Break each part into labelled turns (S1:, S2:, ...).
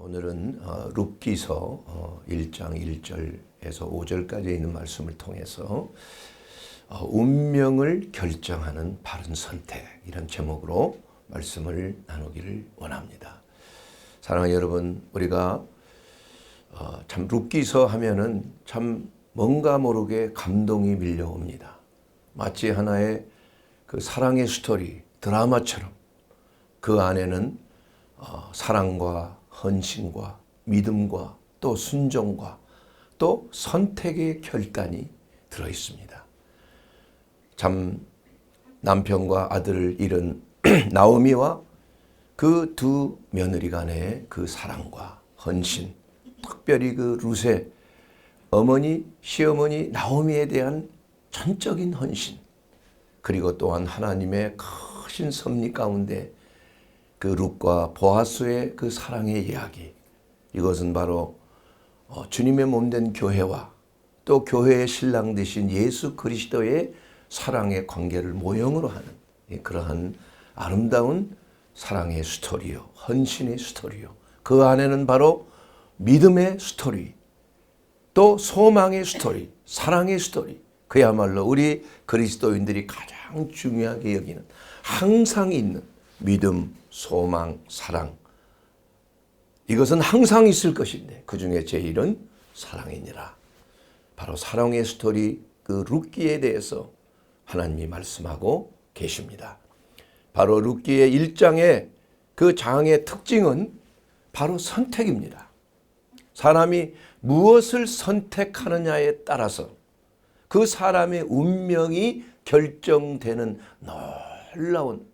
S1: 오늘은 룻기서 1장 1절에서 5절까지 있는 말씀을 통해서 운명을 결정하는 바른 선택, 이런 제목으로 말씀을 나누기를 원합니다. 사랑하는 여러분, 우리가 참 룻기서 하면은 참 뭔가 모르게 감동이 밀려옵니다. 마치 하나의 그 사랑의 스토리, 드라마처럼 그 안에는 사랑과 헌신과 믿음과 또 순종과 또 선택의 결단이 들어 있습니다. 참 남편과 아들을 잃은 나오미와 그 두 며느리 간의 그 사랑과 헌신, 특별히 그 룻의 어머니, 시어머니 나오미에 대한 전적인 헌신, 그리고 또한 하나님의 크신 섭리 가운데 그 룻과 보아스의 그 사랑의 이야기, 이것은 바로 주님의 몸된 교회와 또 교회의 신랑 되신 예수 그리스도의 사랑의 관계를 모형으로 하는 그러한 아름다운 사랑의 스토리요, 헌신의 스토리요. 그 안에는 바로 믿음의 스토리, 또 소망의 스토리, 사랑의 스토리, 그야말로 우리 그리스도인들이 가장 중요하게 여기는, 항상 있는 믿음, 소망, 사랑, 이것은 항상 있을 것인데 그 중에 제일은 사랑이니라. 바로 사랑의 스토리, 그 룻기에 대해서 하나님이 말씀하고 계십니다. 바로 룻기의 1장의 그 장의 특징은 바로 선택입니다. 사람이 무엇을 선택하느냐에 따라서 그 사람의 운명이 결정되는 놀라운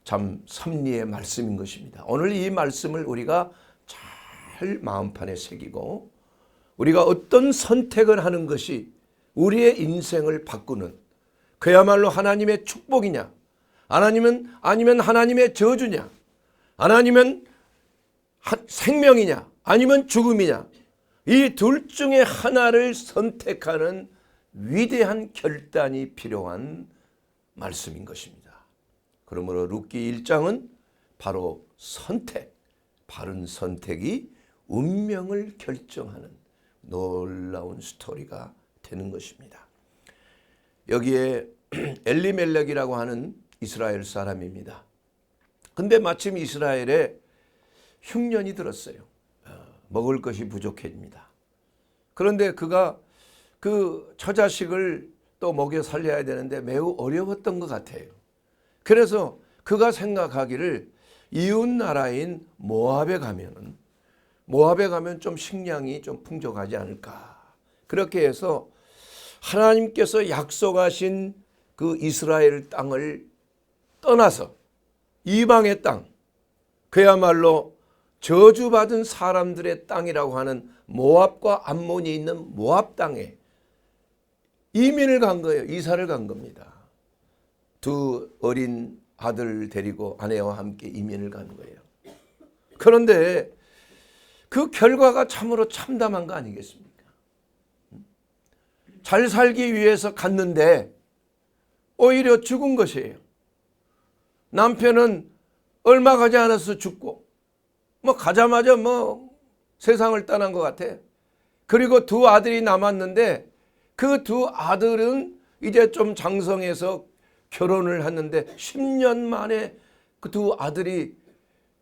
S1: 참 섭리의 말씀인 것입니다. 오늘 이 말씀을 우리가 잘 마음판에 새기고 우리가 어떤 선택을 하는 것이 우리의 인생을 바꾸는, 그야말로 하나님의 축복이냐, 아니면 하나님의 저주냐, 아니면 생명이냐, 아니면 죽음이냐, 이 둘 중에 하나를 선택하는 위대한 결단이 필요한 말씀인 것입니다. 그러므로 룻기 1장은 바로 선택, 바른 선택이 운명을 결정하는 놀라운 스토리가 되는 것입니다. 여기에 엘리멜렉이라고 하는 이스라엘 사람입니다. 근데 마침 이스라엘에 흉년이 들었어요. 먹을 것이 부족해집니다. 그런데 그가 그 처자식을 또 먹여 살려야 되는데 매우 어려웠던 것 같아요. 그래서 그가 생각하기를 이웃 나라인 모압에 가면 좀 식량이 좀 풍족하지 않을까. 그렇게 해서 하나님께서 약속하신 그 이스라엘 땅을 떠나서 이방의 땅, 그야말로 저주받은 사람들의 땅이라고 하는 모압과 암몬이 있는 모압 땅에 이민을 간 거예요. 이사를 간 겁니다. 두 어린 아들을 데리고 아내와 함께 이민을 간 거예요. 그런데 그 결과가 참으로 참담한 거 아니겠습니까? 잘 살기 위해서 갔는데 오히려 죽은 것이에요. 남편은 얼마 가지 않아서 죽고, 가자마자 세상을 떠난 것 같아. 그리고 두 아들이 남았는데 그 두 아들은 이제 좀 장성해서 결혼을 했는데 10년 만에 그 두 아들이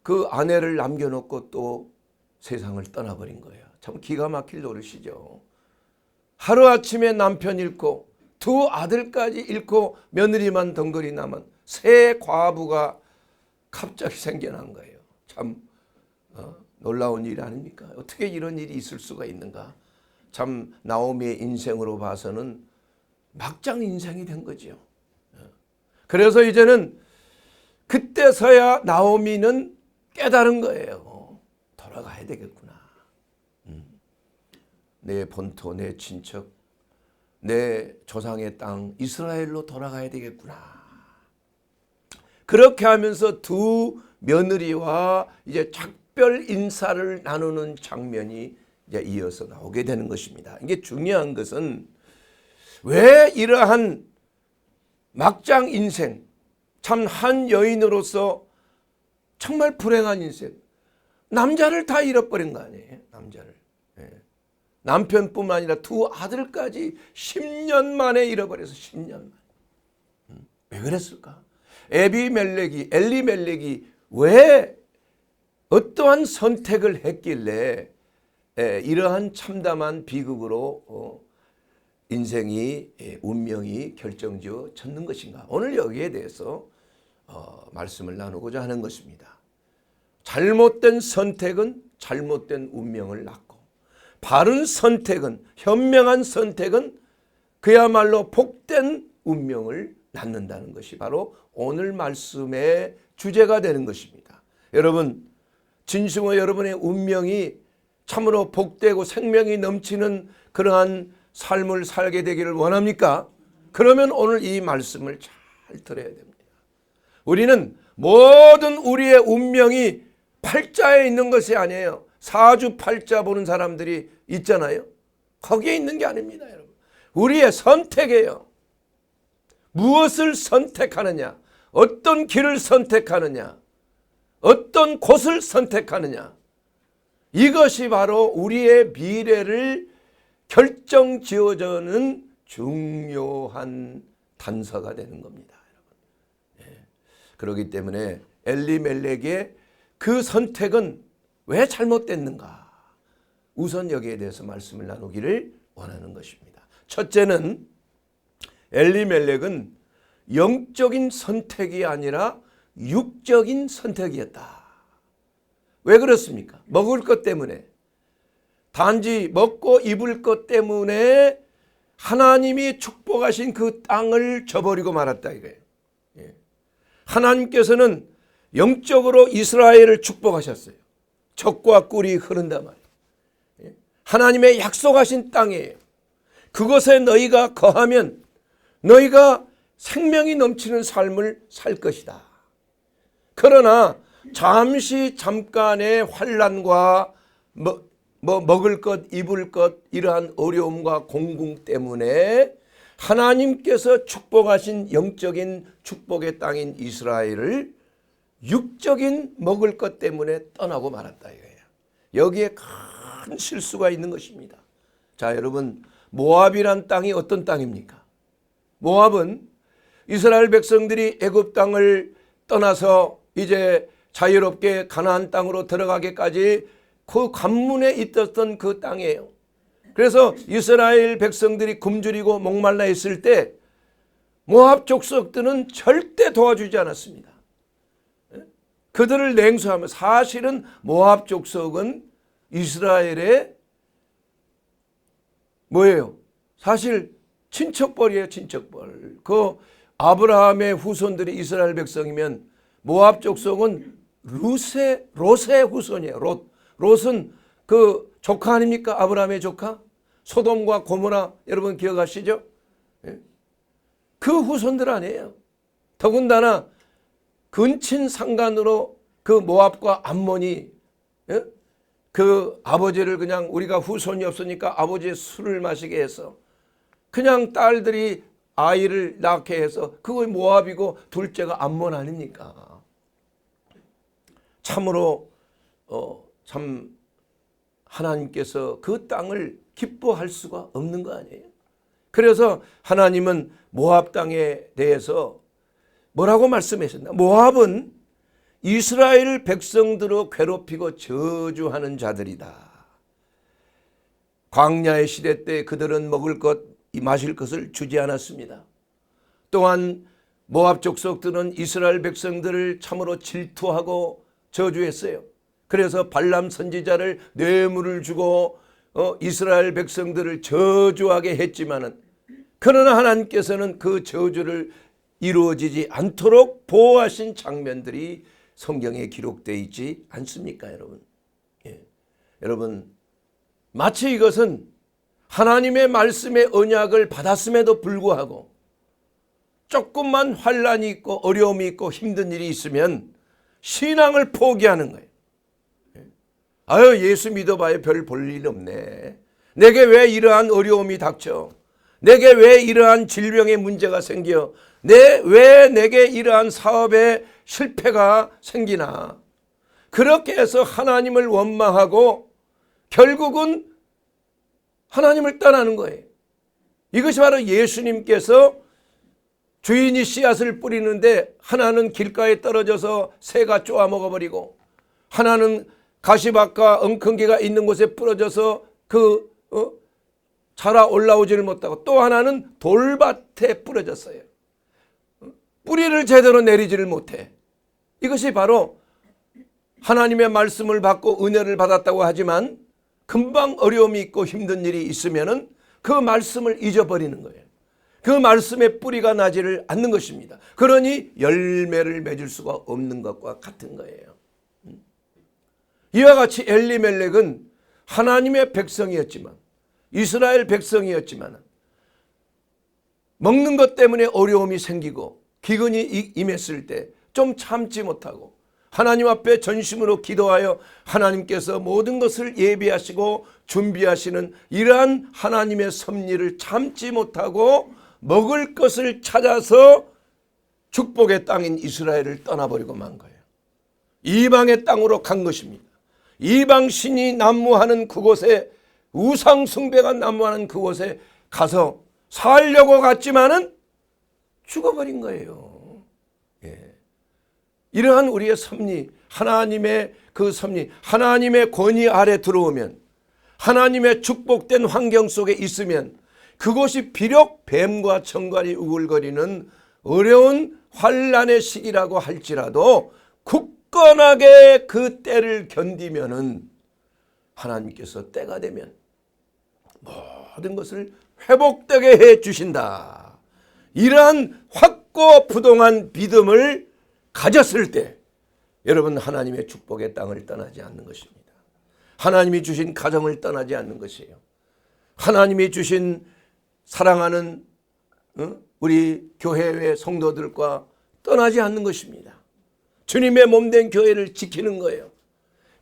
S1: 그 아내를 남겨놓고 또 세상을 떠나버린 거예요. 참 기가 막힐 노릇이죠. 하루아침에 남편 잃고 두 아들까지 잃고 며느리만 덩그리 남은 새 과부가 갑자기 생겨난 거예요. 참 놀라운 일 아닙니까? 어떻게 이런 일이 있을 수가 있는가? 참 나오미의 인생으로 봐서는 막장 인생이 된 거죠. 그래서 이제는 그때서야 나오미는 깨달은 거예요. 돌아가야 되겠구나. 내 본토, 내 친척, 내 조상의 땅 이스라엘로 돌아가야 되겠구나. 그렇게 하면서 두 며느리와 이제 작별 인사를 나누는 장면이 이제 이어서 나오게 되는 것입니다. 이게 중요한 것은 왜 이러한 막장 인생, 참 한 여인으로서 정말 불행한 인생, 남자를 다 잃어버린 거 아니에요? 남자를. 예. 남편뿐만 아니라 두 아들까지 10년 만에 잃어버려서 10년 만에. 왜 그랬을까? 엘리멜렉이 왜 어떠한 선택을 했길래 이러한 참담한 비극으로 인생이 운명이 결정지어졌는 것인가? 오늘 여기에 대해서 말씀을 나누고자 하는 것입니다. 잘못된 선택은 잘못된 운명을 낳고, 바른 선택은, 현명한 선택은 그야말로 복된 운명을 낳는다는 것이 바로 오늘 말씀의 주제가 되는 것입니다. 여러분, 진심으로 여러분의 운명이 참으로 복되고 생명이 넘치는 그러한 삶을 살게 되기를 원합니까? 그러면 오늘 이 말씀을 잘 들어야 됩니다. 우리는 모든 우리의 운명이 팔자에 있는 것이 아니에요. 사주팔자 보는 사람들이 있잖아요. 거기에 있는 게 아닙니다, 여러분. 우리의 선택이에요. 무엇을 선택하느냐, 어떤 길을 선택하느냐, 어떤 곳을 선택하느냐, 이것이 바로 우리의 미래를 결정지어주는 중요한 단서가 되는 겁니다, 여러분. 예. 그렇기 때문에 엘리멜렉의 그 선택은 왜 잘못됐는가? 우선 여기에 대해서 말씀을 나누기를 원하는 것입니다. 첫째는 엘리멜렉은 영적인 선택이 아니라 육적인 선택이었다. 왜 그렇습니까? 먹을 것 때문에, 단지 먹고 입을 것 때문에 하나님이 축복하신 그 땅을 저버리고 말았다 이거예요. 하나님께서는 영적으로 이스라엘을 축복하셨어요. 젖과 꿀이 흐른단 말이에요. 하나님의 약속하신 땅이에요. 그곳에 너희가 거하면 너희가 생명이 넘치는 삶을 살 것이다. 그러나 잠깐의 환난과 먹을 것, 입을 것, 이러한 어려움과 공궁 때문에 하나님께서 축복하신 영적인 축복의 땅인 이스라엘을 육적인 먹을 것 때문에 떠나고 말았다 이거예요. 여기에 큰 실수가 있는 것입니다. 자, 여러분, 모압이란 땅이 어떤 땅입니까? 모압은 이스라엘 백성들이 애굽 땅을 떠나서 이제 자유롭게 가나안 땅으로 들어가기까지 그 관문에 있었던 그 땅이에요. 그래서 이스라엘 백성들이 굶주리고 목말라 있을 때 모압 족속들은 절대 도와주지 않았습니다. 그들을 냉소하며, 사실은 모압 족속은 이스라엘의 뭐예요? 사실 친척벌이에요, 친척벌. 그 아브라함의 후손들이 이스라엘 백성이면 모압 족속은 롯의 후손이에요. 롯은 그 조카 아닙니까? 아브라함의 조카? 소돔과 고모라 여러분 기억하시죠? 그 후손들 아니에요. 더군다나 근친 상간으로 그 모압과 암몬이 그 아버지를 그냥 우리가 후손이 없으니까 아버지의 술을 마시게 해서 그냥 딸들이 아이를 낳게 해서 그거 모압이고 둘째가 암몬 아닙니까? 참으로 참 하나님께서 그 땅을 기뻐할 수가 없는 거 아니에요? 그래서 하나님은 모압 땅에 대해서 뭐라고 말씀하셨나? 모압은 이스라엘 백성들을 괴롭히고 저주하는 자들이다. 광야의 시대 때 그들은 먹을 것, 마실 것을 주지 않았습니다. 또한 모압 족속들은 이스라엘 백성들을 참으로 질투하고 저주했어요. 그래서 발람 선지자를 뇌물을 주고 이스라엘 백성들을 저주하게 했지만은, 그러나 하나님께서는 그 저주를 이루어지지 않도록 보호하신 장면들이 성경에 기록되어 있지 않습니까, 여러분? 예. 여러분, 마치 이것은 하나님의 말씀의 언약을 받았음에도 불구하고 조금만 환난이 있고 어려움이 있고 힘든 일이 있으면 신앙을 포기하는 거예요. 아유, 예수 믿어봐야 별 볼 일 없네. 내게 왜 이러한 어려움이 닥쳐? 내게 왜 이러한 질병의 문제가 생겨? 왜 내게 이러한 사업에 실패가 생기나? 그렇게 해서 하나님을 원망하고 결국은 하나님을 떠나는 거예요. 이것이 바로 예수님께서 주인이 씨앗을 뿌리는데 하나는 길가에 떨어져서 새가 쪼아 먹어버리고, 하나는 가시밭과 엉겅기가 있는 곳에 부러져서 자라 올라오지를 못하고, 또 하나는 돌밭에 부러졌어요. 뿌리를 제대로 내리지를 못해. 이것이 바로 하나님의 말씀을 받고 은혜를 받았다고 하지만 금방 어려움이 있고 힘든 일이 있으면은 그 말씀을 잊어버리는 거예요. 그 말씀에 뿌리가 나지를 않는 것입니다. 그러니 열매를 맺을 수가 없는 것과 같은 거예요. 이와 같이 엘리멜렉은 하나님의 백성이었지만, 이스라엘 백성이었지만 먹는 것 때문에 어려움이 생기고 기근이 임했을 때 좀 참지 못하고 하나님 앞에 전심으로 기도하여 하나님께서 모든 것을 예비하시고 준비하시는 이러한 하나님의 섭리를 참지 못하고 먹을 것을 찾아서 축복의 땅인 이스라엘을 떠나버리고 만 거예요. 이방의 땅으로 간 것입니다. 이방 신이 난무하는 그곳에, 우상 숭배가 난무하는 그곳에 가서 살려고 갔지만은 죽어버린 거예요. 이러한 우리의 섭리, 하나님의 그 섭리, 하나님의 권위 아래 들어오면, 하나님의 축복된 환경 속에 있으면 그곳이 비록 뱀과 청갈이 우글거리는 어려운 환난의 시기라고 할지라도 굳건하게 그 때를 견디면은 하나님께서 때가 되면 모든 것을 회복되게 해 주신다. 이러한 확고부동한 믿음을 가졌을 때 여러분, 하나님의 축복의 땅을 떠나지 않는 것입니다. 하나님이 주신 가정을 떠나지 않는 것이에요. 하나님이 주신 사랑하는 우리 교회의 성도들과 떠나지 않는 것입니다. 주님의 몸된 교회를 지키는 거예요.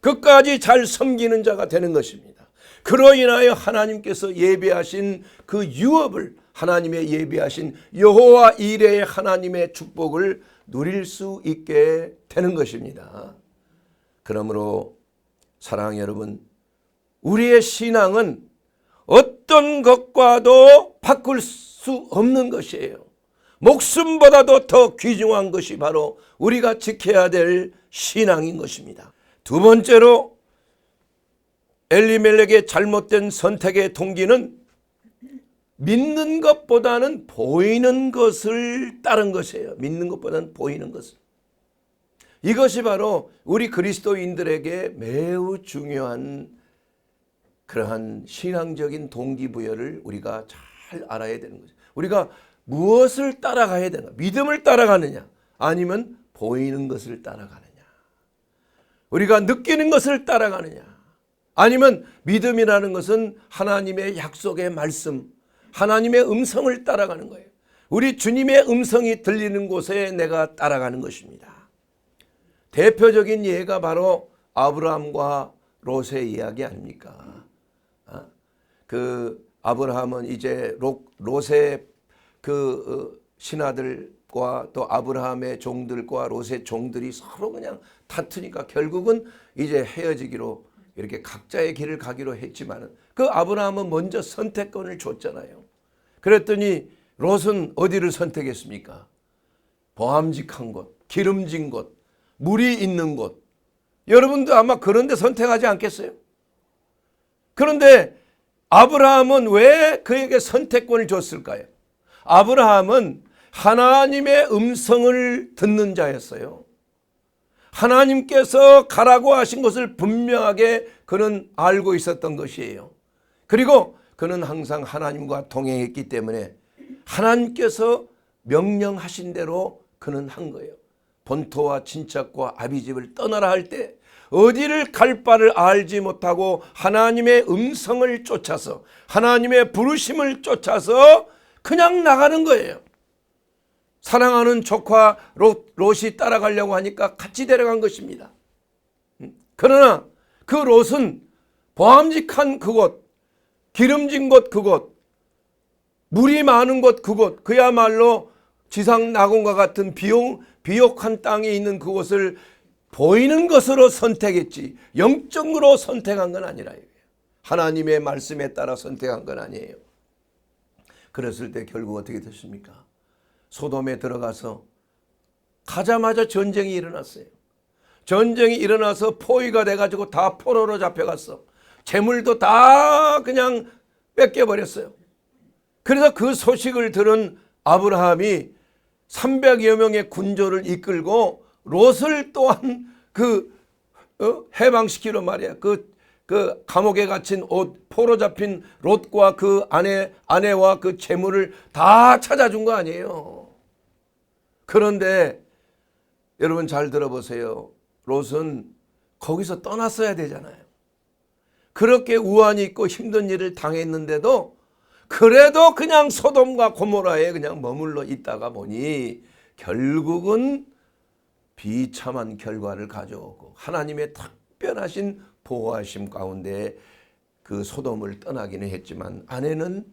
S1: 끝까지 잘 섬기는 자가 되는 것입니다. 그로 인하여 하나님께서 예비하신 그 유업을, 하나님의 예비하신 여호와 이레의 하나님의 축복을 누릴 수 있게 되는 것입니다. 그러므로 사랑하는 여러분, 우리의 신앙은 어떤 것과도 바꿀 수 없는 것이에요. 목숨보다도 더 귀중한 것이 바로 우리가 지켜야 될 신앙인 것입니다. 두 번째로 엘리멜렉의 잘못된 선택의 동기는 믿는 것보다는 보이는 것을 따른 것이에요. 믿는 것보다는 보이는 것을. 이것이 바로 우리 그리스도인들에게 매우 중요한 그러한 신앙적인 동기부여를 우리가 잘 알아야 되는 거죠. 우리가 무엇을 따라가야 되나? 믿음을 따라가느냐? 아니면 보이는 것을 따라가느냐? 우리가 느끼는 것을 따라가느냐? 아니면 믿음이라는 것은 하나님의 약속의 말씀, 하나님의 음성을 따라가는 거예요. 우리 주님의 음성이 들리는 곳에 내가 따라가는 것입니다. 대표적인 예가 바로 아브라함과 롯의 이야기 아닙니까? 그 아브라함은 이제 롯의 그 신하들과 또 아브라함의 종들과 롯의 종들이 서로 그냥 다투니까 결국은 이제 헤어지기로, 이렇게 각자의 길을 가기로 했지만 그 아브라함은 먼저 선택권을 줬잖아요. 그랬더니 롯은 어디를 선택했습니까? 보암직한 곳, 기름진 곳, 물이 있는 곳. 여러분도 아마 그런 데 선택하지 않겠어요? 그런데 아브라함은 왜 그에게 선택권을 줬을까요? 아브라함은 하나님의 음성을 듣는 자였어요. 하나님께서 가라고 하신 것을 분명하게 그는 알고 있었던 것이에요. 그리고 그는 항상 하나님과 동행했기 때문에 하나님께서 명령하신 대로 그는 한 거예요. 본토와 친척과 아비집을 떠나라 할 때 어디를 갈 바를 알지 못하고 하나님의 음성을 쫓아서, 하나님의 부르심을 쫓아서 그냥 나가는 거예요. 사랑하는 조카 롯이 따라가려고 하니까 같이 데려간 것입니다. 그러나 그 롯은 보암직한 그곳, 기름진 곳 그곳, 물이 많은 곳 그곳, 그야말로 지상 낙원과 같은 비옥한 땅에 있는 그곳을 보이는 것으로 선택했지 영적으로 선택한 건 아니라 이거예요. 하나님의 말씀에 따라 선택한 건 아니에요. 그랬을 때 결국 어떻게 됐습니까? 소돔에 들어가서 가자마자 전쟁이 일어났어요. 전쟁이 일어나서 포위가 돼가지고 다 포로로 잡혀갔어. 재물도 다 그냥 뺏겨버렸어요. 그래서 그 소식을 들은 아브라함이 300여 명의 군조를 이끌고 롯을 또한 해방시키러 말이야. 그 감옥에 갇힌 포로 잡힌 롯과 그 아내와 그 재물을 다 찾아준 거 아니에요. 그런데 여러분 잘 들어보세요. 롯은 거기서 떠났어야 되잖아요. 그렇게 우환이 있고 힘든 일을 당했는데도 그래도 그냥 소돔과 고모라에 그냥 머물러 있다가 보니 결국은 비참한 결과를 가져오고 하나님의 특별하신 보호하심 가운데 그 소돔을 떠나기는 했지만 아내는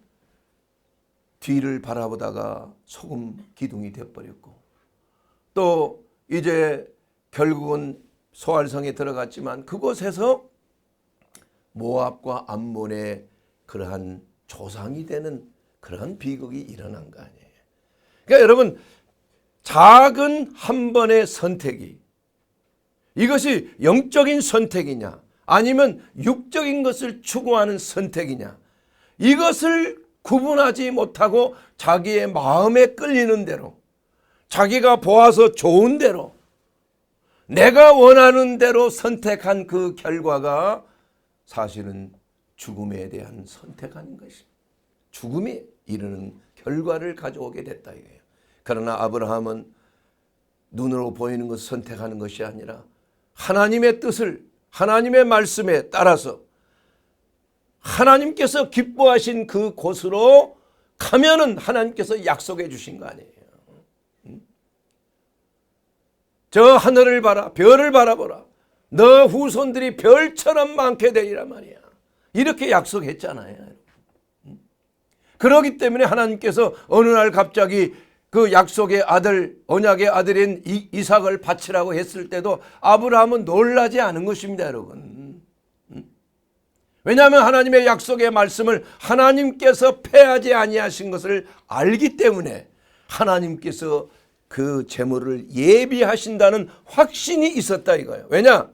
S1: 뒤를 바라보다가 소금 기둥이 되어버렸고 또 이제 결국은 소알성에 들어갔지만 그곳에서 모압과 암몬의 그러한 조상이 되는 그러한 비극이 일어난 거 아니에요. 그러니까 여러분 작은 한 번의 선택이 이것이 영적인 선택이냐 아니면 육적인 것을 추구하는 선택이냐 이것을 구분하지 못하고 자기의 마음에 끌리는 대로 자기가 보아서 좋은 대로 내가 원하는 대로 선택한 그 결과가 사실은 죽음에 대한 선택하는 것입니다. 죽음에 이르는 결과를 가져오게 됐다 이거예요. 그러나 아브라함은 눈으로 보이는 것을 선택하는 것이 아니라 하나님의 뜻을 하나님의 말씀에 따라서 하나님께서 기뻐하신 그 곳으로 가면은 하나님께서 약속해 주신 거 아니에요. 저 하늘을 봐라 별을 바라보라 너 후손들이 별처럼 많게 되리라 말이야. 이렇게 약속했잖아요. 그렇기 때문에 하나님께서 어느 날 갑자기 그 약속의 아들 언약의 아들인 이삭을 바치라고 했을 때도 아브라함은 놀라지 않은 것입니다. 여러분. 왜냐하면 하나님의 약속의 말씀을 하나님께서 패하지 아니하신 것을 알기 때문에 하나님께서 그 재물을 예비하신다는 확신이 있었다 이거예요. 왜냐?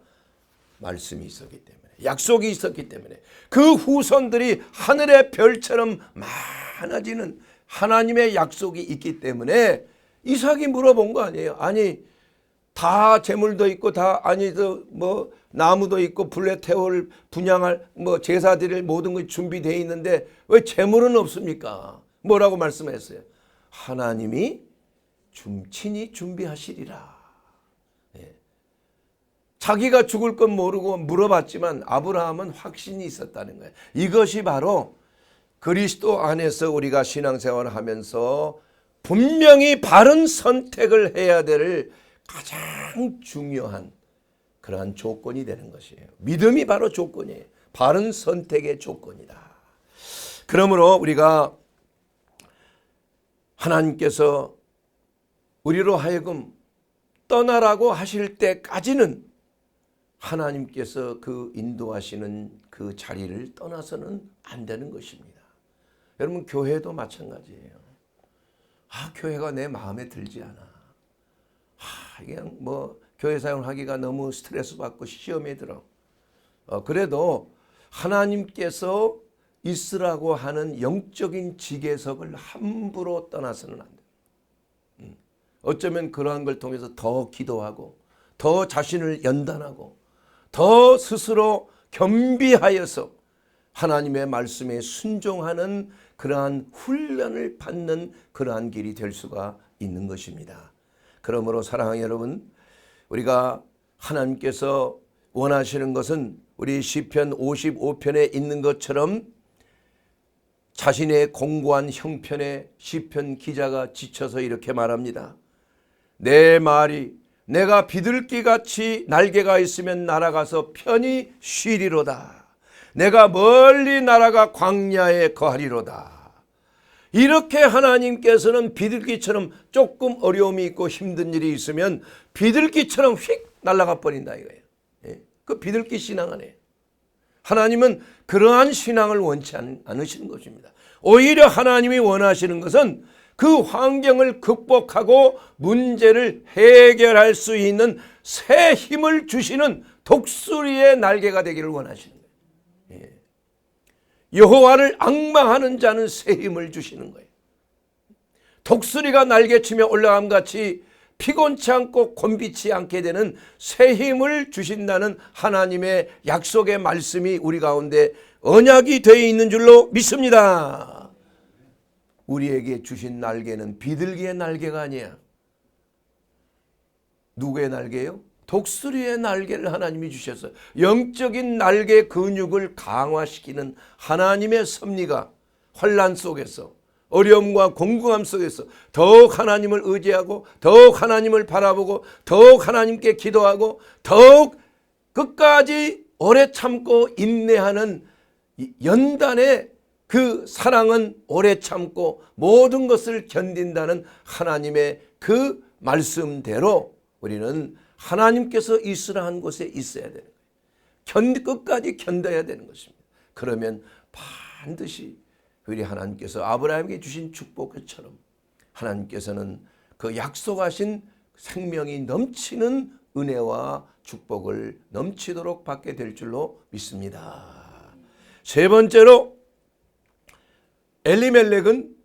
S1: 말씀이 있었기 때문에 약속이 있었기 때문에 그 후손들이 하늘의 별처럼 많아지는 하나님의 약속이 있기 때문에 이삭이 물어본 거 아니에요. 아니 다 재물도 있고 다 아니 뭐 나무도 있고 불에 태울 분양할 뭐 제사 드릴 모든 것이 준비되어 있는데 왜 재물은 없습니까? 뭐라고 말씀했어요? 하나님이 친히 준비하시리라. 예. 자기가 죽을 건 모르고 물어봤지만 아브라함은 확신이 있었다는 거예요. 이것이 바로 그리스도 안에서 우리가 신앙생활을 하면서 분명히 바른 선택을 해야 될 가장 중요한 그러한 조건이 되는 것이에요. 믿음이 바로 조건이에요. 바른 선택의 조건이다. 그러므로 우리가 하나님께서 우리로 하여금 떠나라고 하실 때까지는 하나님께서 그 인도하시는 그 자리를 떠나서는 안 되는 것입니다. 여러분 교회도 마찬가지예요. 교회가 내 마음에 들지 않아. 그냥 뭐 교회 생활하기가 너무 스트레스 받고 시험에 들어. 그래도 하나님께서 있으라고 하는 영적인 지계석을 함부로 떠나서는 안 돼. 어쩌면 그러한 걸 통해서 더 기도하고 더 자신을 연단하고 더 스스로 겸비하여서 하나님의 말씀에 순종하는 그러한 훈련을 받는 그러한 길이 될 수가 있는 것입니다. 그러므로 사랑하는 여러분, 우리가 하나님께서 원하시는 것은 우리 시편 55편에 있는 것처럼 자신의 공고한 형편에 시편 기자가 지쳐서 이렇게 말합니다. 내 말이 내가 비둘기같이 날개가 있으면 날아가서 편히 쉬리로다. 내가 멀리 날아가 광야에 거하리로다. 이렇게 하나님께서는 비둘기처럼 조금 어려움이 있고 힘든 일이 있으면 비둘기처럼 휙 날아가 버린다 이거예요. 예? 그 비둘기 신앙 안에 하나님은 그러한 신앙을 원치 않으시는 것입니다. 오히려 하나님이 원하시는 것은 그 환경을 극복하고 문제를 해결할 수 있는 새 힘을 주시는 독수리의 날개가 되기를 원하시는 거예요. 예. 여호와를 앙망하는 자는 새 힘을 주시는 거예요. 독수리가 날개치며 올라감 같이 피곤치 않고 곤비치 않게 되는 새 힘을 주신다는 하나님의 약속의 말씀이 우리 가운데 언약이 되어 있는 줄로 믿습니다. 우리에게 주신 날개는 비둘기의 날개가 아니야. 누구의 날개요? 독수리의 날개를 하나님이 주셨어요. 영적인 날개 근육을 강화시키는 하나님의 섭리가 환난 속에서 어려움과 공공함 속에서 더욱 하나님을 의지하고 더욱 하나님을 바라보고 더욱 하나님께 기도하고 더욱 끝까지 오래 참고 인내하는 연단의 그 사랑은 오래 참고 모든 것을 견딘다는 하나님의 그 말씀대로 우리는 하나님께서 있으라 한 곳에 있어야 되는 거예요. 끝까지 견뎌야 되는 것입니다. 그러면 반드시 우리 하나님께서 아브라함에게 주신 축복처럼 하나님께서는 그 약속하신 생명이 넘치는 은혜와 축복을 넘치도록 받게 될 줄로 믿습니다. 세 번째로 엘리멜렉은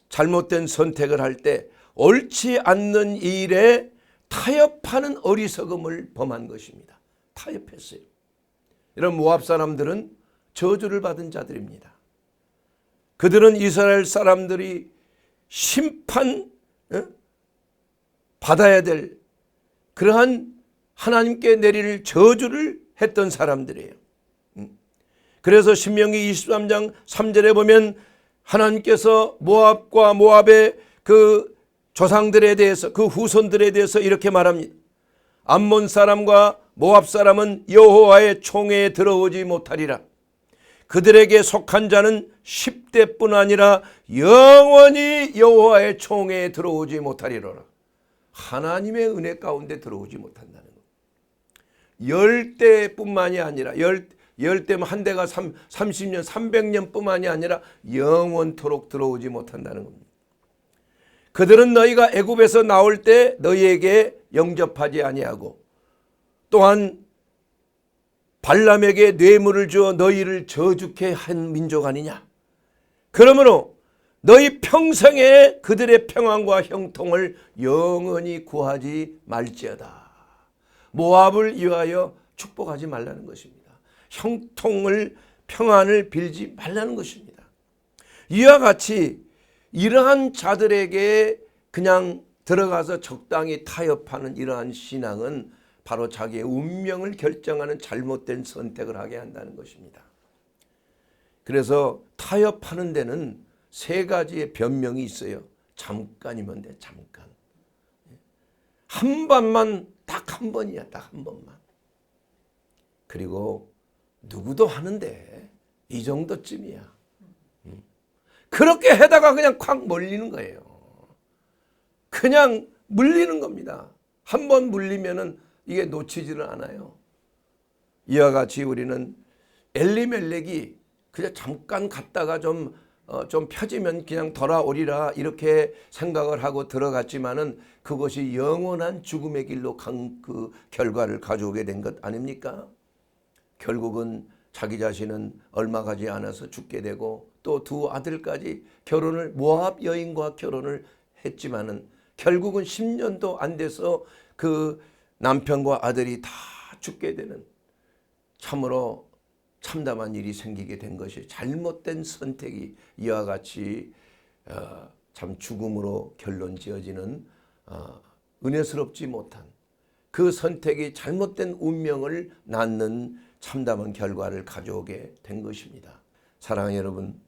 S1: 잘못된 선택을 할 때 옳지 않는 일에 타협하는 어리석음을 범한 것입니다. 타협했어요. 이런 모압 사람들은 저주를 받은 자들입니다. 그들은 이스라엘 사람들이 심판 받아야 될 그러한 하나님께 내릴 저주를 했던 사람들이에요. 그래서 신명기 23장 3절에 보면 하나님께서 모압과 모압의 그 조상들에 대해서 그 후손들에 대해서 이렇게 말합니다. 암몬 사람과 모압 사람은 여호와의 총회에 들어오지 못하리라. 그들에게 속한 자는 10대뿐 아니라 영원히 여호와의 총회에 들어오지 못하리로라. 하나님의 은혜 가운데 들어오지 못한다는 것. 10대뿐만이 아니라 10대면 한 대가 30년 300년뿐만이 아니라 영원토록 들어오지 못한다는 겁니다. 그들은 너희가 애굽에서 나올 때 너희에게 영접하지 아니하고 또한 발람에게 뇌물을 주어 너희를 저주케 한 민족 아니냐. 그러므로 너희 평생에 그들의 평안과 형통을 영원히 구하지 말지어다. 모압을 위하여 축복하지 말라는 것입니다. 형통을 평안을 빌지 말라는 것입니다. 이와 같이 이러한 자들에게 그냥 들어가서 적당히 타협하는 이러한 신앙은 바로 자기의 운명을 결정하는 잘못된 선택을 하게 한다는 것입니다. 그래서 타협하는 데는 세 가지의 변명이 있어요. 잠깐이면 돼, 잠깐. 한 번만, 딱 한 번이야, 딱 한 번만. 그리고 누구도 하는데 이 정도쯤이야. 그렇게 해다가 그냥 콱 몰리는 거예요. 그냥 물리는 겁니다. 한 번 물리면은 이게 놓치지를 않아요. 이와 같이 우리는 엘리멜렉이 그냥 잠깐 갔다가 좀 펴지면 그냥 돌아오리라 이렇게 생각을 하고 들어갔지만은 그것이 영원한 죽음의 길로 간 그 결과를 가져오게 된 것 아닙니까? 결국은 자기 자신은 얼마 가지 않아서 죽게 되고 또 두 아들까지 모압 여인과 결혼을 했지만은 결국은 10년도 안 돼서 그 남편과 아들이 다 죽게 되는 참으로 참담한 일이 생기게 된 것이 잘못된 선택이 이와 같이 참 죽음으로 결론 지어지는 은혜스럽지 못한 그 선택이 잘못된 운명을 낳는 참담한 결과를 가져오게 된 것입니다. 사랑하는 여러분,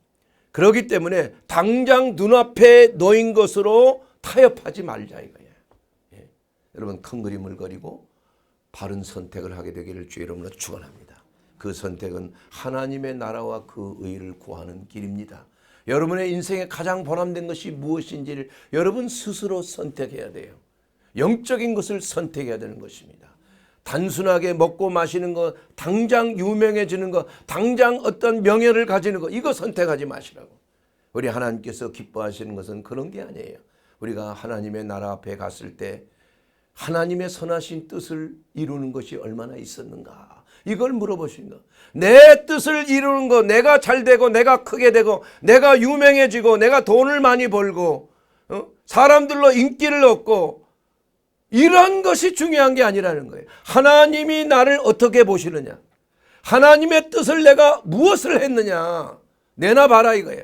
S1: 그렇기 때문에 당장 눈앞에 놓인 것으로 타협하지 말자 이거예요. 예. 여러분 큰 그림을 그리고 바른 선택을 하게 되기를 주의 이름으로 축원합니다. 그 선택은 하나님의 나라와 그 의를 구하는 길입니다. 여러분의 인생에 가장 보람된 것이 무엇인지를 여러분 스스로 선택해야 돼요. 영적인 것을 선택해야 되는 것입니다. 단순하게 먹고 마시는 거, 당장 유명해지는 거, 당장 어떤 명예를 가지는 거, 이거 선택하지 마시라고. 우리 하나님께서 기뻐하시는 것은 그런 게 아니에요. 우리가 하나님의 나라 앞에 갔을 때 하나님의 선하신 뜻을 이루는 것이 얼마나 있었는가, 이걸 물어보시는 거. 내 뜻을 이루는 거, 내가 잘 되고 내가 크게 되고 내가 유명해지고 내가 돈을 많이 벌고 사람들로 인기를 얻고 이런 것이 중요한 게 아니라는 거예요. 하나님이 나를 어떻게 보시느냐, 하나님의 뜻을 내가 무엇을 했느냐 내놔봐라 이거예요.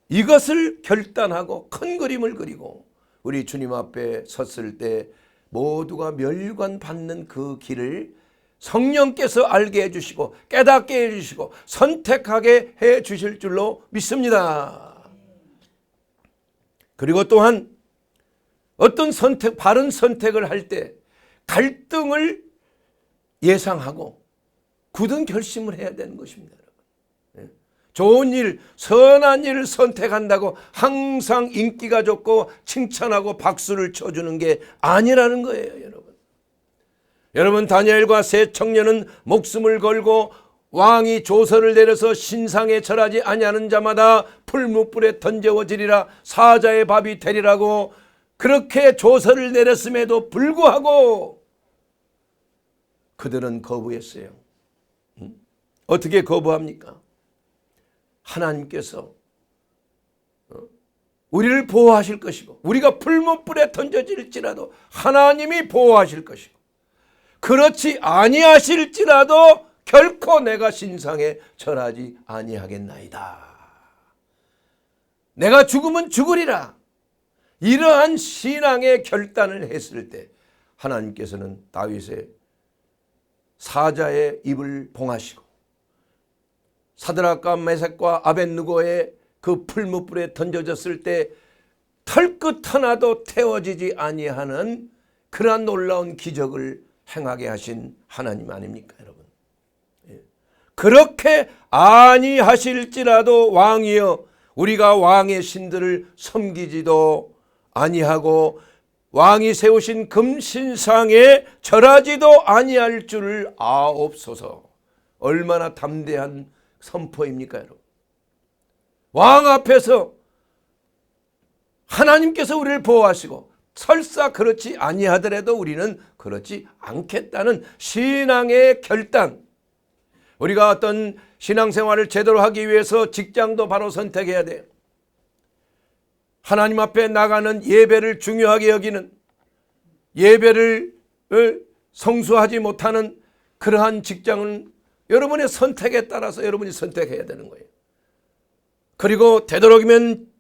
S1: 이것을 결단하고 큰 그림을 그리고 우리 주님 앞에 섰을 때 모두가 멸관받는 그 길을 성령께서 알게 해주시고 깨닫게 해주시고 선택하게 해주실 줄로 믿습니다. 그리고 또한 어떤 선택, 바른 선택을 할 때 갈등을 예상하고 굳은 결심을 해야 되는 것입니다. 좋은 일, 선한 일을 선택한다고 항상 인기가 좋고 칭찬하고 박수를 쳐주는 게 아니라는 거예요, 여러분. 여러분, 다니엘과 세 청년은 목숨을 걸고 왕이 조서를 내려서 신상에 절하지 아니하는 자마다 풀무불에 던져지리라, 사자의 밥이 되리라고 그렇게 조서를 내렸음에도 불구하고 그들은 거부했어요. 어떻게 거부합니까? 하나님께서 우리를 보호하실 것이고 우리가 풀무불에 던져질지라도 하나님이 보호하실 것이고 그렇지 아니하실지라도 결코 내가 신상에 절하지 아니하겠나이다. 내가 죽으면 죽으리라. 이러한 신앙의 결단을 했을 때 하나님께서는 다윗의 사자의 입을 봉하시고 사드락과 메삭과 아벳느고의 그 풀무불에 던져졌을 때 털끝 하나도 태워지지 아니하는 그러한 놀라운 기적을 행하게 하신 하나님 아닙니까, 여러분? 그렇게 아니하실지라도 왕이여 우리가 왕의 신들을 섬기지도 아니하고 왕이 세우신 금신상에 절하지도 아니할 줄을 아옵소서. 얼마나 담대한 선포입니까, 여러분? 왕 앞에서 하나님께서 우리를 보호하시고 설사 그렇지 아니하더라도 우리는 그렇지 않겠다는 신앙의 결단. 우리가 어떤 신앙생활을 제대로 하기 위해서 직장도 바로 선택해야 돼요. 하나님 앞에 나가는 예배를 중요하게 여기는, 예배를 성수하지 못하는 그러한 직장은 여러분의 선택에 따라서 여러분이 선택해야 되는 거예요. 그리고 되도록이면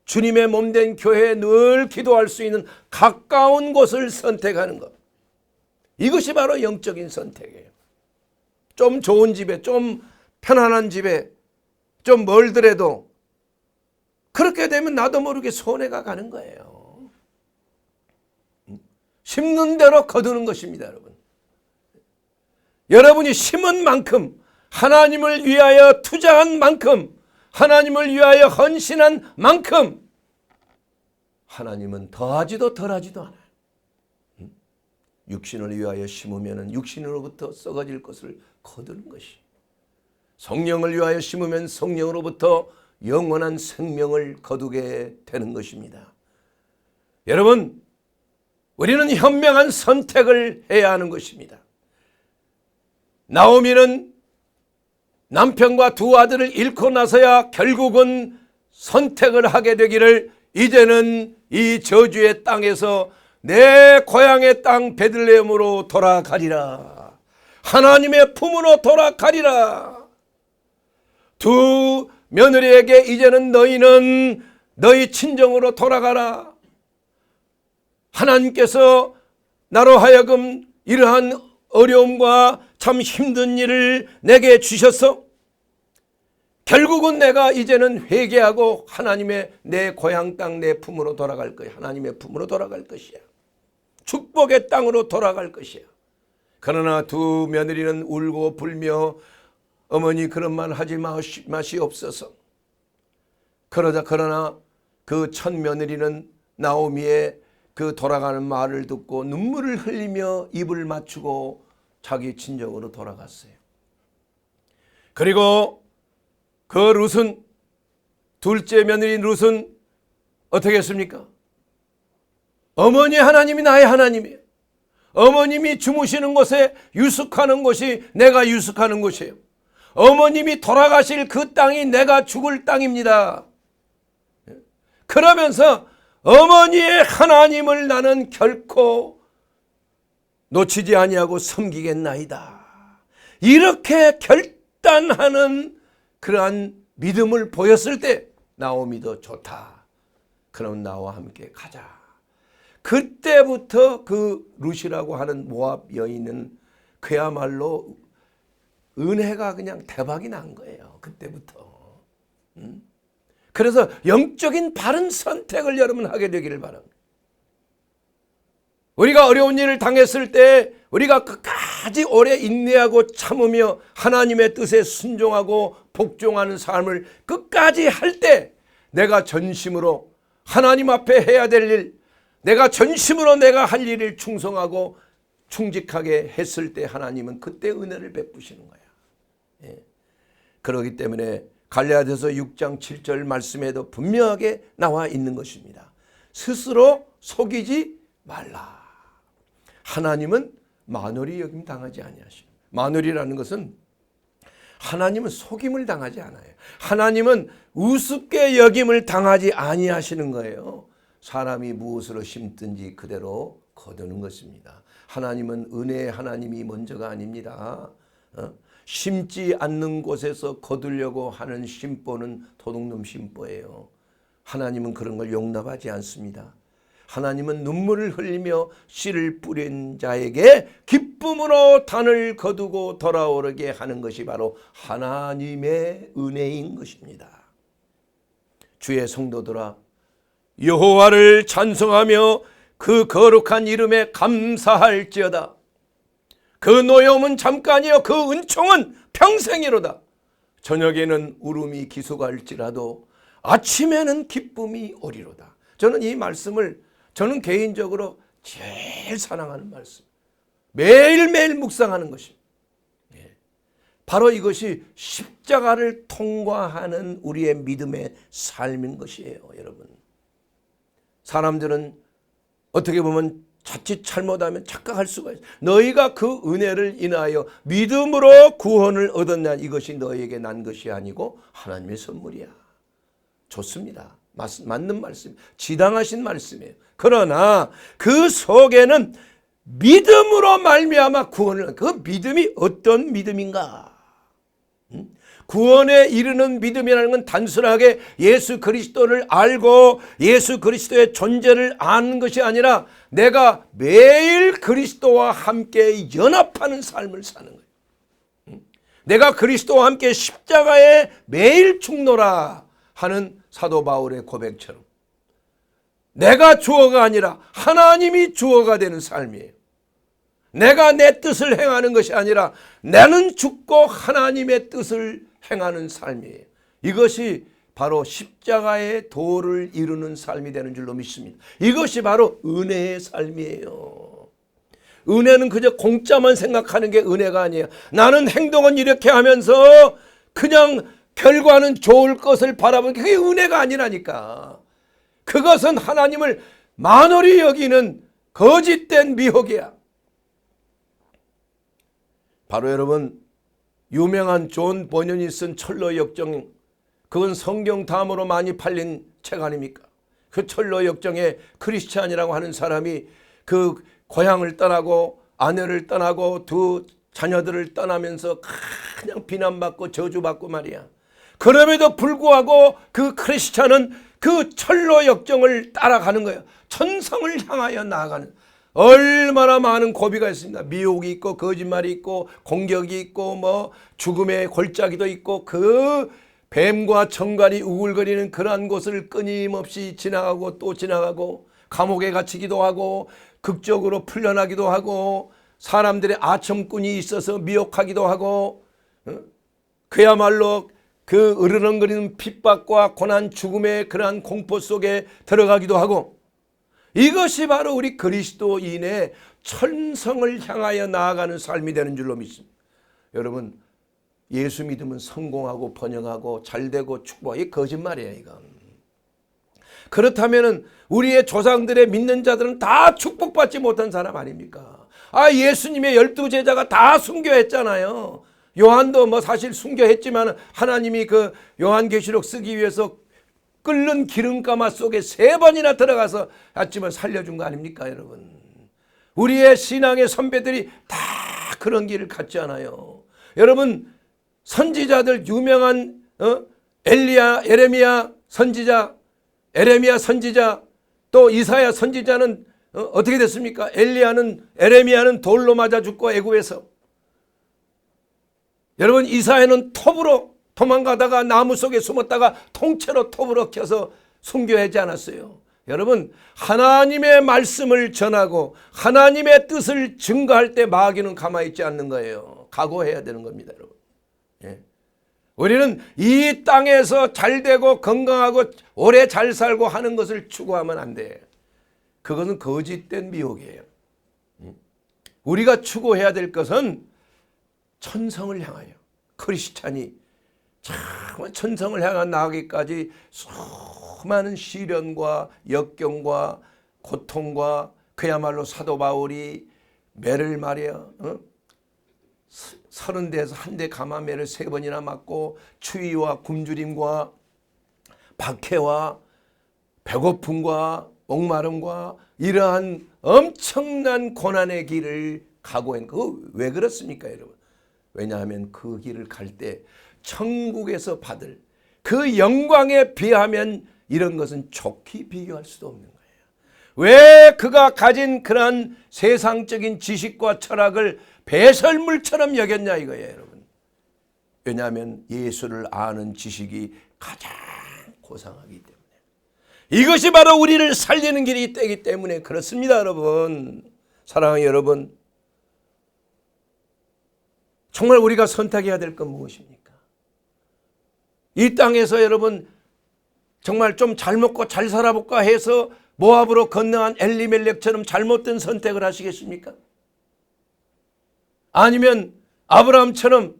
S1: 주님의 몸된 교회에 늘 기도할 수 있는 가까운 곳을 선택하는 것. 이것이 바로 영적인 선택이에요. 좀 좋은 집에, 좀 편안한 집에, 좀 멀더라도 그렇게 되면 나도 모르게 손해가 가는 거예요. 심는 대로 거두는 것입니다, 여러분. 여러분이 심은 만큼, 하나님을 위하여 투자한 만큼, 하나님을 위하여 헌신한 만큼 하나님은 더하지도 덜하지도 않아요. 육신을 위하여 심으면 육신으로부터 썩어질 것을 거두는 것이, 성령을 위하여 심으면 성령으로부터 영원한 생명을 거두게 되는 것입니다. 여러분, 우리는 현명한 선택을 해야 하는 것입니다. 나오미는 남편과 두 아들을 잃고 나서야 결국은 선택을 하게 되기를, 이제는 이 저주의 땅에서 내 고향의 땅 베들레헴으로 돌아가리라. 하나님의 품으로 돌아가리라. 두 며느리에게 이제는 너희는 너희 친정으로 돌아가라. 하나님께서 나로 하여금 이러한 어려움과 참 힘든 일을 내게 주셔서 결국은 내가 이제는 회개하고 하나님의 내 고향 땅 내 품으로 돌아갈 거야. 하나님의 품으로 돌아갈 것이야. 축복의 땅으로 돌아갈 것이야. 그러나 두 며느리는 울고 불며 어머니 그런 말 하지 마시옵소서. 그러나 그 첫 며느리는 나오미의 그 돌아가는 말을 듣고 눈물을 흘리며 입을 맞추고 자기 친정으로 돌아갔어요. 그리고 그 룻은, 둘째 며느리 룻은 어떻게 했습니까? 어머니 하나님이 나의 하나님이에요. 어머님이 주무시는 곳에 유숙하는 곳이 내가 유숙하는 곳이에요. 어머님이 돌아가실 그 땅이 내가 죽을 땅입니다. 그러면서 어머니의 하나님을 나는 결코 놓치지 아니하고 섬기겠나이다. 이렇게 결단하는 그러한 믿음을 보였을 때 나오미도 좋다. 그럼 나와 함께 가자. 그때부터 그 룻이라고 하는 모압 여인은 그야말로 은혜가 그냥 대박이 난 거예요. 그때부터. 그래서 영적인 바른 선택을 여러분 하게 되기를 바랍니다. 우리가 어려운 일을 당했을 때 우리가 끝까지 오래 인내하고 참으며 하나님의 뜻에 순종하고 복종하는 삶을 끝까지 할 때 내가 전심으로 하나님 앞에 해야 될 일, 내가 전심으로 내가 할 일을 충성하고 충직하게 했을 때 하나님은 그때 은혜를 베푸시는 거야. 예. 그렇기 때문에 갈라디아서 6장 7절 말씀에도 분명하게 나와 있는 것입니다. 스스로 속이지 말라. 하나님은 만홀히 여김 당하지 아니하시오. 만홀이라는 것은 하나님은 속임을 당하지 않아요. 하나님은 우습게 여김을 당하지 아니하시는 거예요. 사람이 무엇으로 심든지 그대로 거두는 것입니다. 하나님은 은혜의 하나님이 먼저가 아닙니다. 심지 않는 곳에서 거두려고 하는 심보는 도둑놈 심보예요. 하나님은 그런 걸 용납하지 않습니다. 하나님은 눈물을 흘리며 씨를 뿌린 자에게 기쁨으로 단을 거두고 돌아오르게 하는 것이 바로 하나님의 은혜인 것입니다. 주의 성도들아, 여호와를 찬송하며 그 거룩한 이름에 감사할지어다. 그 노여움은 잠깐이요 그 은총은 평생이로다. 저녁에는 울음이 기속할지라도 아침에는 기쁨이 오리로다. 저는 이 말씀을 저는 개인적으로 제일 사랑하는 말씀, 매일매일 묵상하는 것입니다. 바로 이것이 십자가를 통과하는 우리의 믿음의 삶인 것이에요. 여러분, 사람들은 어떻게 보면 자칫 잘못하면 착각할 수가 있어요. 너희가 그 은혜를 인하여 믿음으로 구원을 얻었냐, 이것이 너희에게 난 것이 아니고 하나님의 선물이야. 좋습니다. 맞는 말씀, 지당하신 말씀이에요. 그러나 그 속에는 믿음으로 말미암아 구원을, 그 믿음이 어떤 믿음인가? 구원에 이르는 믿음이라는 건 단순하게 예수 그리스도를 알고 예수 그리스도의 존재를 아는 것이 아니라 내가 매일 그리스도와 함께 연합하는 삶을 사는 거예요. 내가 그리스도와 함께 십자가에 매일 죽노라 하는 사도 바울의 고백처럼 내가 주어가 아니라 하나님이 주어가 되는 삶이에요. 내가 내 뜻을 행하는 것이 아니라 나는 죽고 하나님의 뜻을 행하는 삶이에요. 이것이 바로 십자가의 도를 이루는 삶이 되는 줄로 믿습니다. 이것이 바로 은혜의 삶이에요. 은혜는 그저 공짜만 생각하는 게 은혜가 아니에요. 나는 행동은 이렇게 하면서 그냥 결과는 좋을 것을 바라보는 게 그게 은혜가 아니라니까. 그것은 하나님을 만홀히 여기는 거짓된 미혹이야. 바로 여러분, 유명한 존 버년이 쓴 철로 역정, 그건 성경 다음으로 많이 팔린 책 아닙니까? 그 철로 역정에 크리스찬이라고 하는 사람이 그 고향을 떠나고 아내를 떠나고 두 자녀들을 떠나면서 그냥 비난받고 저주받고 말이야. 그럼에도 불구하고 그 크리스찬은 그 철로 역정을 따라가는 거예요. 천성을 향하여 나아가는. 얼마나 많은 고비가 있습니다. 미혹이 있고 거짓말이 있고 공격이 있고 뭐 죽음의 골짜기도 있고 그 뱀과 청갈이 우글거리는 그러한 곳을 끊임없이 지나가고 또 지나가고 감옥에 갇히기도 하고 극적으로 풀려나기도 하고 사람들의 아첨꾼이 있어서 미혹하기도 하고 그야말로 그 으르렁거리는 핍박과 고난 죽음의 그러한 공포 속에 들어가기도 하고 이것이 바로 우리 그리스도인의 천성을 향하여 나아가는 삶이 되는 줄로 믿습니다. 여러분, 예수 믿으면 성공하고 번영하고 잘되고 축복하고, 이게 거짓말이에요. 이건. 그렇다면 우리의 조상들의 믿는 자들은 다 축복받지 못한 사람 아닙니까? 예수님의 12제자가 다 순교했잖아요. 요한도 뭐 사실 순교했지만 하나님이 그 요한계시록 쓰기 위해서 끓는 기름가마 속에 3번이나 들어가서 하지만 살려준 거 아닙니까, 여러분? 우리의 신앙의 선배들이 다 그런 길을 갔잖아요. 여러분, 선지자들 유명한 엘리야, 에레미야 선지자, 또 이사야 선지자는 어떻게 됐습니까? 에레미야는 돌로 맞아 죽고 애굽에서, 여러분 이사야는 톱으로 도망가다가 나무 속에 숨었다가 통째로 톱으로 켜서 순교하지 않았어요. 여러분, 하나님의 말씀을 전하고 하나님의 뜻을 증거할 때 마귀는 가만히 있지 않는 거예요. 각오해야 되는 겁니다, 여러분. 예. 우리는 이 땅에서 잘되고 건강하고 오래 잘 살고 하는 것을 추구하면 안 돼. 그것은 거짓된 미혹이에요. 우리가 추구해야 될 것은 천성을 향하여, 크리스찬이 정말 천성을 향해 나가기까지 수많은 시련과 역경과 고통과, 그야말로 사도 바울이 매를 말이야 30대에서 한 대 가마매를 3번이나 맞고 추위와 굶주림과 박해와 배고픔과 목마름과 이러한 엄청난 고난의 길을 각오한 거. 왜 그렇습니까, 여러분? 왜냐하면 그 길을 갈 때 천국에서 받을 그 영광에 비하면 이런 것은 좋게 비교할 수도 없는 거예요. 왜 그가 가진 그러한 세상적인 지식과 철학을 배설물처럼 여겼냐 이거예요, 여러분. 왜냐하면 예수를 아는 지식이 가장 고상하기 때문에. 이것이 바로 우리를 살리는 길이 되기 때문에 그렇습니다, 여러분. 사랑하는 여러분, 정말 우리가 선택해야 될 건 무엇입니까? 이 땅에서 여러분 정말 좀 잘 먹고 잘 살아볼까 해서 모압으로 건너간 엘리멜렉처럼 잘못된 선택을 하시겠습니까? 아니면 아브라함처럼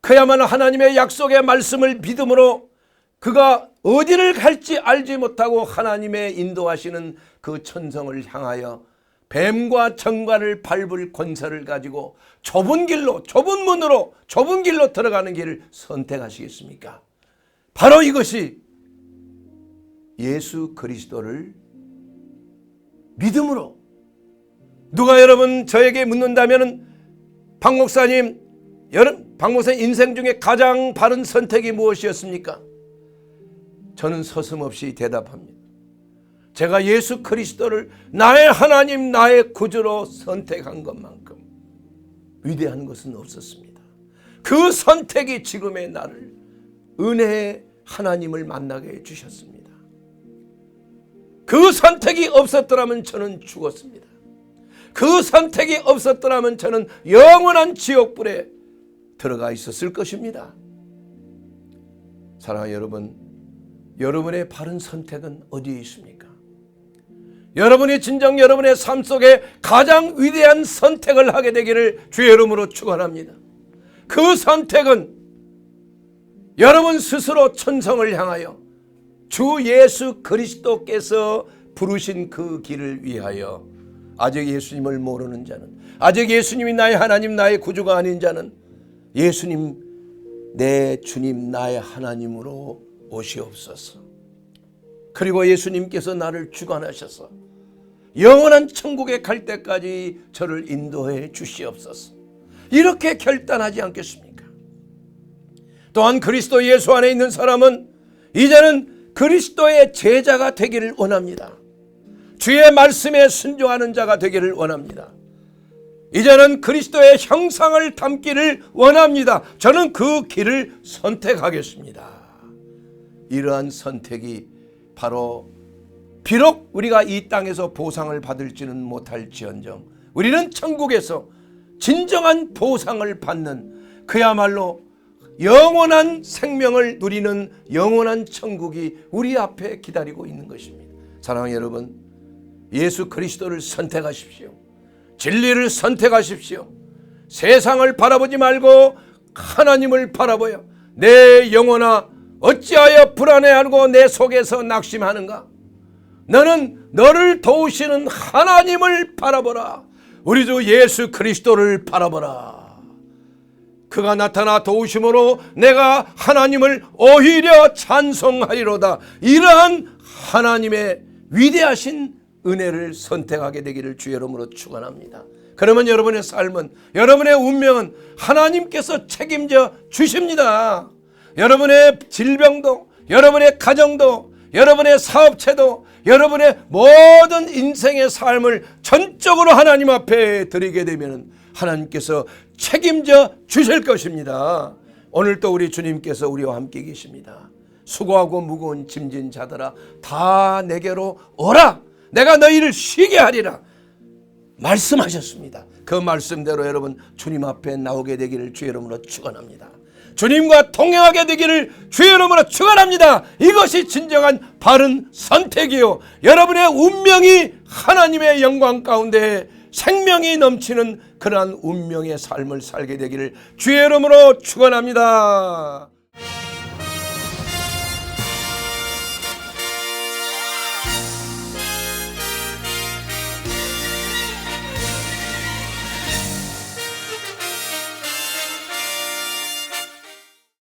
S1: 그야말로 하나님의 약속의 말씀을 믿음으로 그가 어디를 갈지 알지 못하고 하나님의 인도하시는 그 천성을 향하여 뱀과 정갈을 밟을 권세를 가지고 좁은 길로, 좁은 문으로, 좁은 길로 들어가는 길을 선택하시겠습니까? 바로 이것이 예수 그리스도를 믿음으로. 누가 여러분 저에게 묻는다면 박 목사님 인생 중에 가장 바른 선택이 무엇이었습니까? 저는 서슴없이 대답합니다. 제가 예수 그리스도를 나의 하나님, 나의 구주로 선택한 것만큼 위대한 것은 없었습니다. 그 선택이 지금의 나를 은혜의 하나님을 만나게 해주셨습니다. 그 선택이 없었더라면 저는 죽었습니다. 그 선택이 없었더라면 저는 영원한 지옥불에 들어가 있었을 것입니다. 사랑하는 여러분, 여러분의 바른 선택은 어디에 있습니까? 여러분이 진정 여러분의 삶 속에 가장 위대한 선택을 하게 되기를 주의 이름으로 축원합니다. 그 선택은 여러분 스스로 천성을 향하여 주 예수 그리스도께서 부르신 그 길을 위하여, 아직 예수님을 모르는 자는, 아직 예수님이 나의 하나님, 나의 구주가 아닌 자는 예수님, 내 주님, 나의 하나님으로 오시옵소서. 그리고 예수님께서 나를 주관하셔서 영원한 천국에 갈 때까지 저를 인도해 주시옵소서. 이렇게 결단하지 않겠습니까? 또한 그리스도 예수 안에 있는 사람은 이제는 그리스도의 제자가 되기를 원합니다. 주의 말씀에 순종하는 자가 되기를 원합니다. 이제는 그리스도의 형상을 담기를 원합니다. 저는 그 길을 선택하겠습니다. 이러한 선택이 바로 비록 우리가 이 땅에서 보상을 받을지는 못할지언정 우리는 천국에서 진정한 보상을 받는, 그야말로 영원한 생명을 누리는 영원한 천국이 우리 앞에 기다리고 있는 것입니다. 사랑하는 여러분, 예수 그리스도를 선택하십시오. 진리를 선택하십시오. 세상을 바라보지 말고 하나님을 바라보여 내 영혼아 어찌하여 불안해하고 내 속에서 낙심하는가? 너는 너를 도우시는 하나님을 바라보라. 우리 주 예수 그리스도를 바라보라. 그가 나타나 도우심으로 내가 하나님을 오히려 찬송하리로다. 이러한 하나님의 위대하신 은혜를 선택하게 되기를 주의 이름으로 축원합니다. 그러면 여러분의 삶은, 여러분의 운명은 하나님께서 책임져 주십니다. 여러분의 질병도, 여러분의 가정도, 여러분의 사업체도, 여러분의 모든 인생의 삶을 전적으로 하나님 앞에 드리게 되면 하나님께서 책임져 주실 것입니다. 오늘 또 우리 주님께서 우리와 함께 계십니다. 수고하고 무거운 짐진 자들아 다 내게로 오라. 내가 너희를 쉬게 하리라 말씀하셨습니다. 그 말씀대로 여러분 주님 앞에 나오게 되기를 주의 이름으로 축원합니다. 주님과 동행하게 되기를 주의 이름으로 축원합니다. 이것이 진정한 바른 선택이요, 여러분의 운명이 하나님의 영광 가운데 생명이 넘치는 그러한 운명의 삶을 살게 되기를 주의 이름으로 축원합니다.